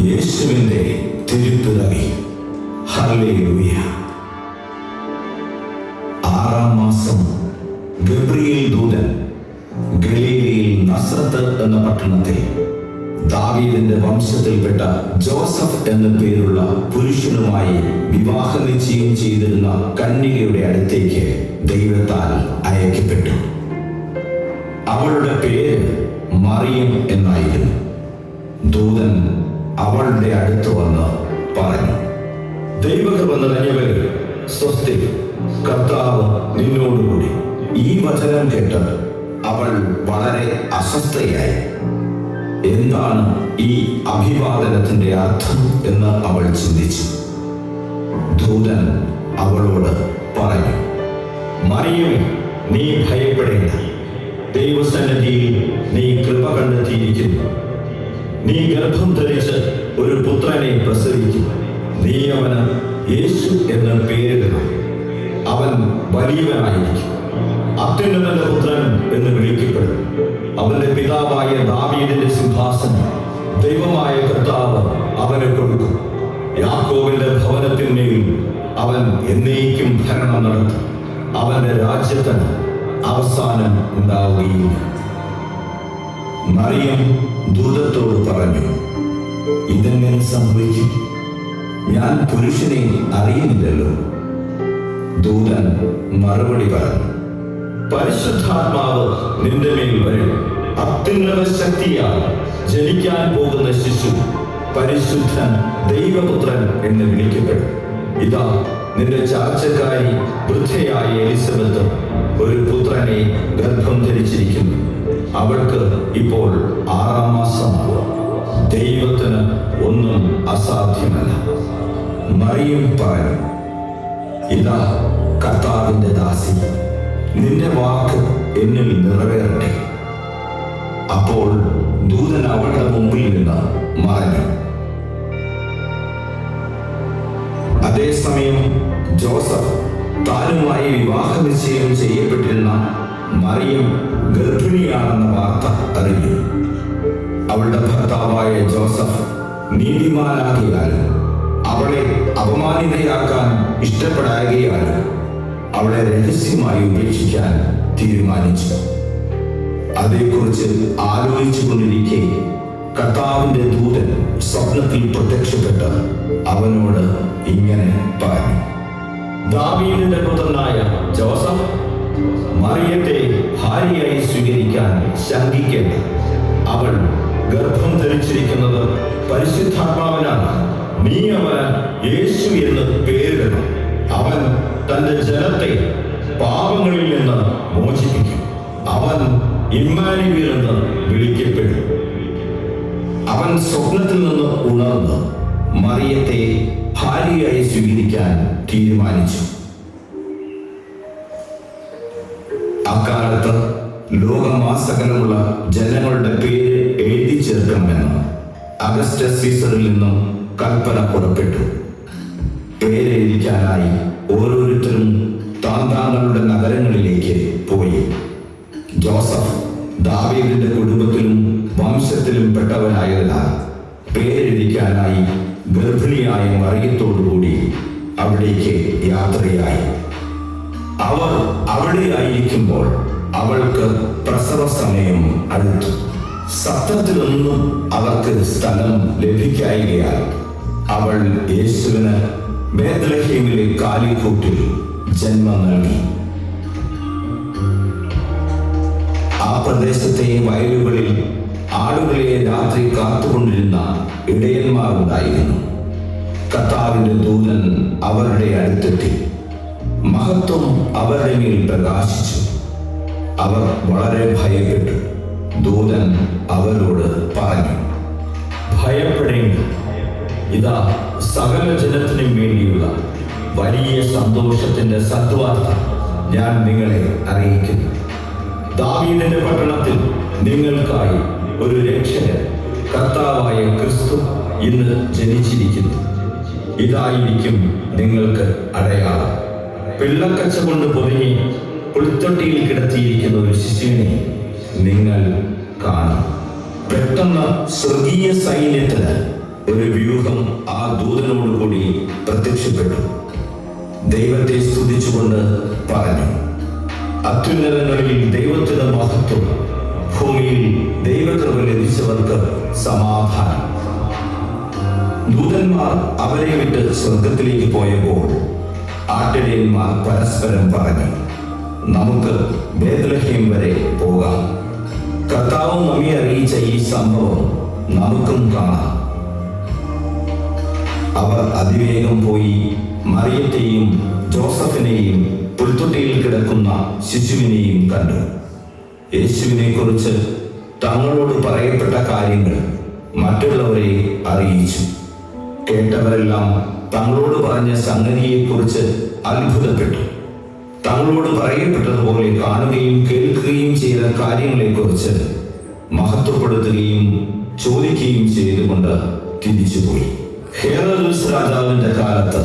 യേശുവിന്റെ തിരുപ്പിറവി. ഹല്ലേലൂയ. 6-ാം മാസം ഗബ്രിയേൽ ദൂതൻ ഗലീലയിൽ നസ്രത്ത് എന്ന പട്ടണത്തിൽ ദാവീദിന്റെ വംശത്തിൽപ്പെട്ട ജോസഫ് എന്ന പേരുള്ള പുരുഷനുമായി വിവാഹ നിശ്ചയം ചെയ്തിരുന്ന കന്യകയുടെ അടുത്തേക്ക് ദൈവത്താൽ അയക്കപ്പെട്ടു. അവളുടെ പേര് മറിയം എന്നായിരുന്നു. ദൂതൻ അവളുടെ അടുത്ത് വന്ന് പറഞ്ഞു, ദൈവകൃപ നിറഞ്ഞവളേ, സ്വസ്തി, കർത്താവ് നിന്നോടുകൂടി. ഈ വചനം കേട്ട് അവൾ വളരെ അസ്വസ്ഥയായി. എന്താണ് ഈ അഭിവാദനത്തിന്റെ അർത്ഥം എന്ന് അവൾ ചിന്തിച്ചു. ദൂതൻ അവളോട് പറഞ്ഞു, മറിയമേ, നീ ഭയപ്പെടേണ്ട. ദൈവസന്നിധിയിൽ നീ കൃപ കണ്ടെത്തിയിരിക്കുന്നു. നീ ഗർഭം ധരിച്ച് ഒരു പുത്രനെ പ്രസവിക്കും. നീ അവന് യേശു എന്ന പേരിടണം. അവൻ വലിയവനായിരിക്കും, അത്യുന്നതന്റെ പുത്രൻ എന്ന് വിളിക്കപ്പെടും. അവന്റെ പിതാവായ ദാവീദിന്റെ സിംഹാസനം ദൈവമായ കർത്താവ് അവന് കൊടുക്കും. യാക്കോബിന്റെ ഭവനത്തിന്മേൽ അവൻ എന്നേക്കും ഭരണം നടത്തും. അവന്റെ രാജ്യത്തിന് അവസാനം ഉണ്ടാവുകയില്ല. മറിയം ദൂതത്തോട് പറഞ്ഞു, ഇതെങ്ങനെ സംഭവിക്കും? ഞാൻ പുരുഷനെ അറിയുന്നില്ലല്ലോ. ദൂതൻ മറുപടി പറഞ്ഞു, പരിശുദ്ധാത്മാവ് നിന്റെ മേൽ വരും. അത്യുന്നത ശക്തിയാൽ ജനിക്കാൻ പോകുന്ന ശിശു പരിശുദ്ധൻ ദൈവപുത്രൻ എന്ന് വിളിക്കപ്പെടും. ഇതാ, നിന്റെ ചാർച്ചക്കാരി വൃദ്ധയായ എലിസബത്ത് ഒരു പുത്രനെ ഗർഭം ധരിച്ചിരിക്കുന്നു. അവൾക്ക് ഇപ്പോൾ 6-ാം മാസമാണ്. ദൈവത്തിന് ഒന്നും അസാധ്യമല്ല. മറിയം പറഞ്ഞു, ഇതാ കർത്താവിന്റെ ദാസി, നിന്റെ വാക്ക് എന്നിൽ നിറവേറട്ടെ. അപ്പോൾ ദൂതൻ അവളുടെ മുമ്പിൽ നിന്ന് മറഞ്ഞു. അതേസമയം ജോസഫ് താനുമായി വിവാഹ നിശ്ചയം ചെയ്യപ്പെട്ടിരുന്ന മറിയം ഗർഭിണിയാണെന്ന വാർത്ത അറിഞ്ഞു. അവളുടെ ഭർത്താവായ ജോസഫ് നീതിമാനാകിയാലും അവളെ അപമാനിതയാക്കാൻ ഇഷ്ടപ്പെടാതെയാലും അവളെ രഹസ്യമായി ഉപേക്ഷിക്കാൻ തീരുമാനിച്ചു. അതേക്കുറിച്ച് ആലോചിച്ചു കൊണ്ടിരിക്കെ കർത്താവിന്റെ ദൂതൻ സ്വപ്നത്തിൽ പ്രത്യക്ഷപ്പെട്ട് അവനോട് ഇങ്ങനെ പറഞ്ഞു, ദാവീദിന്റെ പുത്രനായ ജോസഫ്, മറിയത്തെ ഭാര്യയായി സ്വീകരിക്കാൻ ശങ്കിക്കേണ്ട. അവൾ ഗർഭം ധരിച്ചിരിക്കുന്നത് പരിശുദ്ധാത്മാവിനാണ്. നീ അവന് യേശു എന്ന് പേരിടണം. അവൻ തന്റെ ജനത്തെ പാപങ്ങളിൽ നിന്ന് മോചിപ്പിക്കും. അവൻ ഇമ്മാനുവേൽ എന്ന് വിളിക്കപ്പെടും. അവൻ സ്വപ്നത്തിൽ നിന്ന് ഉണർന്ന് മറിയത്തെ ഭാര്യയായി സ്വീകരിക്കാൻ തീരുമാനിച്ചു. അക്കാലത്ത് ലോകമാസകലമുള്ള ജനങ്ങളുടെ പേര് എഴുതി ചേർക്കണമെന്ന് അഗസ്റ്റസ് സീസറിൽ നിന്നും കൽപ്പന പുറപ്പെട്ടു. പേരെഴുതിക്കാനായി ഓരോരുത്തരും താന്താങ്ങളുടെ നഗരങ്ങളിലേക്ക് പോയി. ജോസഫ് ദാവീദിന്റെ കുടുംബത്തിലും വംശത്തിലും പെട്ടവനായതിനാൽ പേരെഴുതിക്കാനായി ഗർഭിണിയായ മറിയത്തോടുകൂടി അവിടേക്ക് യാത്രയായി. അവർ അവിടെ ആയിരിക്കുമ്പോൾ അവൾക്ക് പ്രസവ സമയം അടുത്തു. സത്രത്തിലൊന്നും അവർക്ക് സ്ഥലം ലഭിക്കായികയാൽ അവൾ യേശുവിന് ബേത്ലഹേമിലെ കാലിക്കൂട്ടിൽ ജന്മം നൽകി. ആ പ്രദേശത്തെ വയലുകളിൽ ആടുകളെ രാത്രി കാത്തുകൊണ്ടിരുന്ന ഇടയന്മാർ ഉണ്ടായിരുന്നു. കർത്താവിന്റെ ദൂതൻ അവരുടെ അടുത്തെത്തി. മഹത്വം അവരുടെ മേൽ പ്രകാശിച്ചു. അവർ വളരെ ഭയപ്പെട്ടു. ദൂതൻ അവരോട് പറഞ്ഞു, ഭയപ്പെടേണ്ട. ഇതാ, സകല ജനത്തിനും വേണ്ടിയുള്ള വലിയ സന്തോഷത്തിന്റെ സദ്വാർത്ത ഞാൻ നിങ്ങളെ അറിയിക്കുന്നു. ദാവീദിന്റെ പട്ടണത്തിൽ നിങ്ങൾക്കായി ഒരു രക്ഷകൻ, കർത്താവായ ക്രിസ്തു ഇന്ന് ജനിച്ചിരിക്കുന്നു. ഇതായിരിക്കും നിങ്ങൾക്ക് അടയാളം. പിള്ളക്കച്ച കൊണ്ട് പൊതിഞ്ഞ് പുൽത്തൊട്ടിയിൽ കിടത്തിയിരിക്കുന്ന ഒരു ശിശുവിനെ നിങ്ങൾ കാണും. പെട്ടെന്ന് സ്വർഗീയ സൈന്യത്തിന് ഒരു വ്യൂഹം ആ ദൂതനോടുകൂടി പ്രത്യക്ഷപ്പെട്ടു. ദൈവത്തെ സ്തുതിച്ചുകൊണ്ട് പറഞ്ഞു, അത്യുന്നതങ്ങളിൽ ദൈവത്തിന് മഹത്വം, ഭൂമിയിൽ ദൈവകൃപ ലഭിച്ചവർക്ക് സമാധാനം. ദൂതന്മാർ അവരെ വിട്ട് സ്വർഗത്തിലേക്ക് പോയപ്പോൾ ആട്ടിടയന്മാർ പരസ്പരം പറഞ്ഞു, നമുക്ക് ബേത്ലഹേം വരെ പോകാം. കർത്താവ് നമ്മെ അറിയിച്ച ഈ സംഭവം നമുക്കും കാണാം. അവർ അതിവേഗം പോയി മറിയത്തെയും ജോസഫിനെയും പുൽത്തൊട്ടിയിൽ കിടക്കുന്ന ശിശുവിനെയും കണ്ടു. യേശുവിനെ കുറിച്ച് തങ്ങളോട് പറയപ്പെട്ട കാര്യങ്ങൾ മറ്റുള്ളവരെ അറിയിച്ചു. കേട്ടവരെല്ലാം തങ്ങളോട് പറഞ്ഞ സംഗതിയെക്കുറിച്ച് അത്ഭുതപ്പെട്ടു. തങ്ങളോട് പറയപ്പെട്ടതുപോലെ കാണുകയും കേൾക്കുകയും ചെയ്ത കാര്യങ്ങളെക്കുറിച്ച് മഹത്വപ്പെടുത്തുകയും ചോദിക്കുകയും ചെയ്തുകൊണ്ട് തിരിച്ചുപോയി. ഹേറോദോസ് രാജാവിന്റെ കാലത്ത്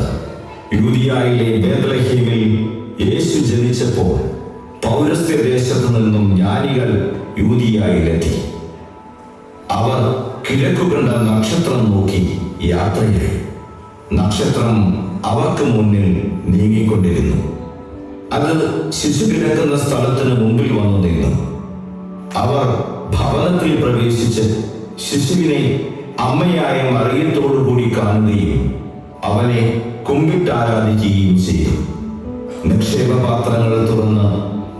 യൂദയായിലെ ബേത്ലഹേമിൽ യേശു ജനിച്ചപ്പോൾ പൗരസ്ത്യ ദേശത്തു നിന്നും ജ്ഞാനികൾ യൂദയായിലെത്തി. അവർ കിഴക്കു കണ്ട നക്ഷത്രം നോക്കി യാത്രയായി. നക്ഷത്രം അവർക്ക് മുന്നിൽ നീങ്ങിക്കൊണ്ടിരുന്നു. അത് ശിശു കിടക്കുന്ന സ്ഥലത്തിന് മുമ്പിൽ വന്നു നിന്നു. അവർ ഭവനത്തിൽ പ്രവേശിച്ച് ശിശുവിനെ അമ്മയായ മറിയത്തോടുകൂടി കാണുകയും അവനെ കുമ്പിട്ടാരാധിക്കുകയും ചെയ്തു. നിക്ഷേപപാത്രങ്ങൾ തുറന്ന്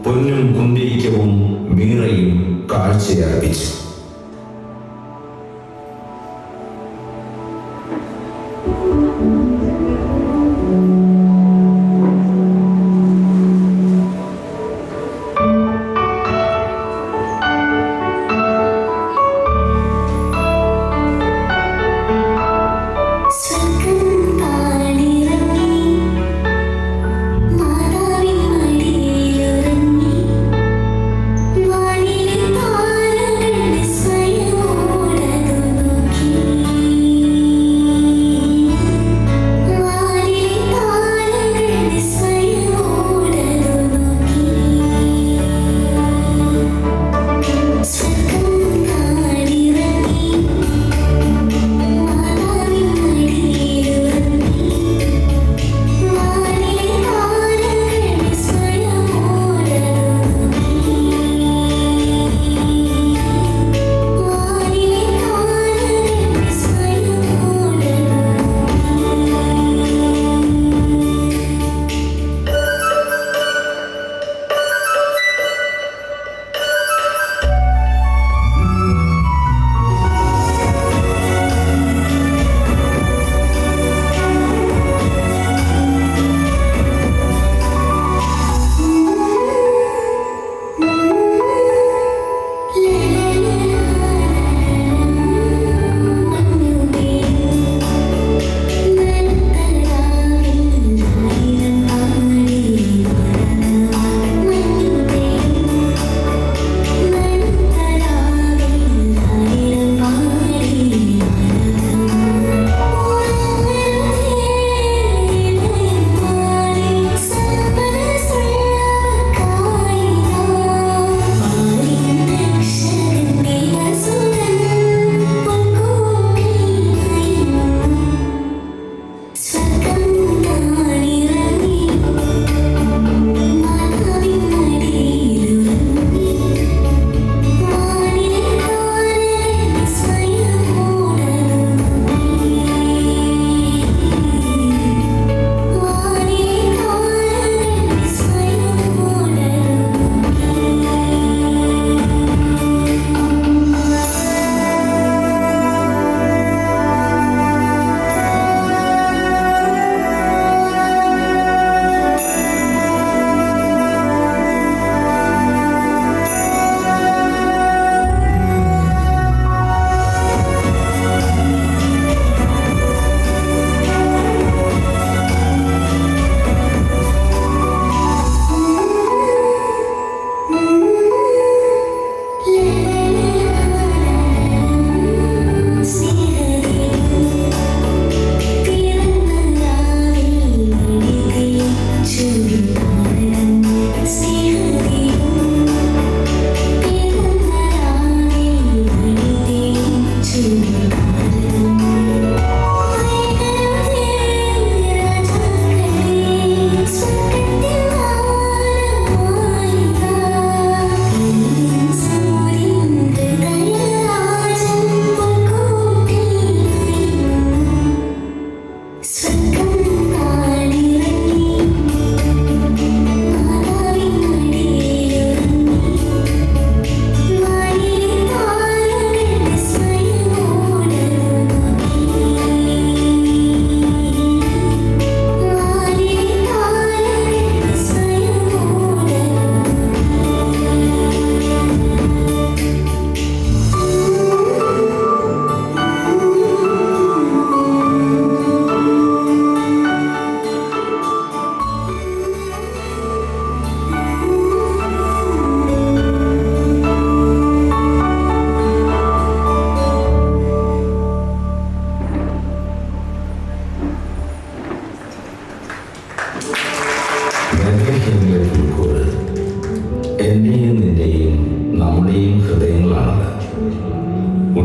പൊന്നും കുന്തിരിക്കവും മീറയും കാഴ്ചയർപ്പിച്ചു. മാതാവിൻ മടിയിലുറങ്ങി വാനിലെ താരകൾ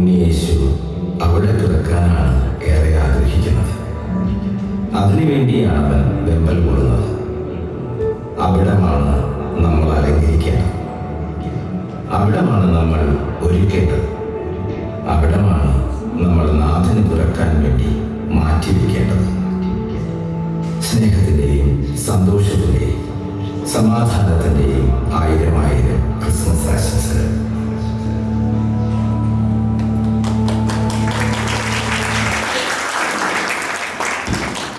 ഉണ്ണിയേശു അവിടെ പിറക്കാനാണ് ഏറെ ആഗ്രഹിക്കുന്നത്. അതിനുവേണ്ടിയാണ് അവൻ വെമ്പൽ കൊള്ളുന്നത്. അവിടമാണ് നമ്മൾ അലങ്കരിക്കേണ്ടത്, അവിടമാണ് നമ്മൾ ഒരുക്കേണ്ടത്, അവിടമാണ് നമ്മൾ നാഥന് പിറക്കാൻ വേണ്ടി മാറ്റിവെക്കേണ്ടത്. സ്നേഹത്തിൻ്റെയും സന്തോഷത്തിൻ്റെയും സമാധാന